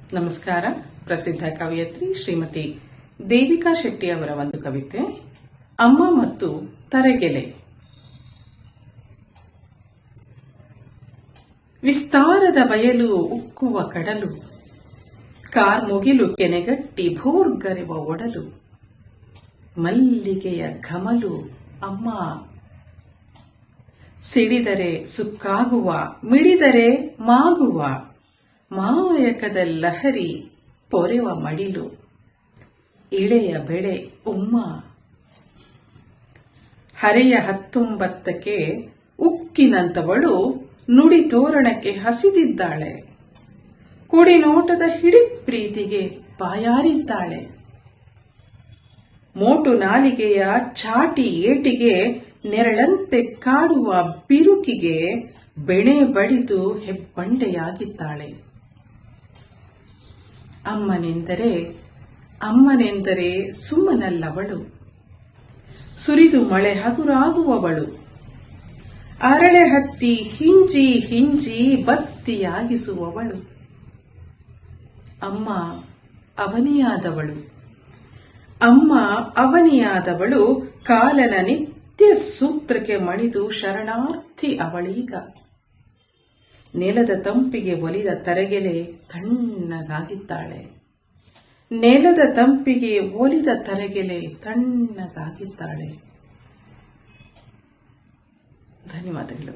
ನಮಸ್ಕಾರ. ಪ್ರಸಿದ್ಧ ಕವಯತ್ರಿ ಶ್ರೀಮತಿ ದೇವಿಕಾ ಶೆಟ್ಟಿ ಅವರ ಒಂದು ಕವಿತೆ ಅಮ್ಮ ಮತ್ತು ತರೆಗೆಲೆ. ವಿಸ್ತಾರದ ಬಯಲು ಉಕ್ಕುವ ಕಡಲು, ಕಾರ್ಮುಗಿಲು ಕೆನೆಗಟ್ಟಿ ಭೋರ್ಗರೆವ ಒಡಲು, ಮಲ್ಲಿಗೆಯ ಘಮಲು ಅಮ್ಮ. ಸಿಡಿದರೆ ಸುಕ್ಕಾಗುವ, ಮಿಡಿದರೆ ಮಾಗುವ, ಮಾಯಕದ ಲಹರಿ ಪೊರೆವ ಮಡಿಲು, ಇಳೆಯ ಬೆಳೆ ಉಮ್ಮ. ಹರೆಯ 19ಕ್ಕೆ ಉಕ್ಕಿನಂತವಳು ನುಡಿ ತೋರಣಕ್ಕೆ ಹಸಿದಿದ್ದಾಳೆ, ಕುಡಿನೋಟದ ಹಿಡಿ ಪ್ರೀತಿಗೆ ಬಾಯಾರಿದ್ದಾಳೆ. ಮೋಟು ನಾಲಿಗೆಯ ಚಾಟಿ ಏಟಿಗೆ ನೆರಳಂತೆ ಕಾಡುವ ಬಿರುಕಿಗೆ ಬೆಣೆ ಬಡಿದು ಹೆಬ್ಬಂಡೆಯಾಗಿದ್ದಾಳೆ. ಅಮ್ಮನೆಂದರೆ ಸುಮ್ಮನಲ್ಲವಳು, ಸುರಿದು ಮಳೆ ಹಗುರಾಗುವವಳು, ಅರಳೆ ಹತ್ತಿ ಹಿಂಜಿ ಹಿಂಜಿ ಬತ್ತಿಯಾಗಿಸುವವಳು. ಅಮ್ಮ ಅವನಿಯಾದವಳು, ಕಾಲನ ನಿತ್ಯ ಸೂತ್ರಕ್ಕೆ ಮಣಿದು ಶರಣಾರ್ಥಿ ಅವಳೀಗ. ನೆಲದ ತಂಪಿಗೆ ಒಲಿದ ತರೆಗೆಲೆ ತಣ್ಣಗಾಗಿದ್ದಾಳೆ, ಧನ್ಯವಾದಗಳು.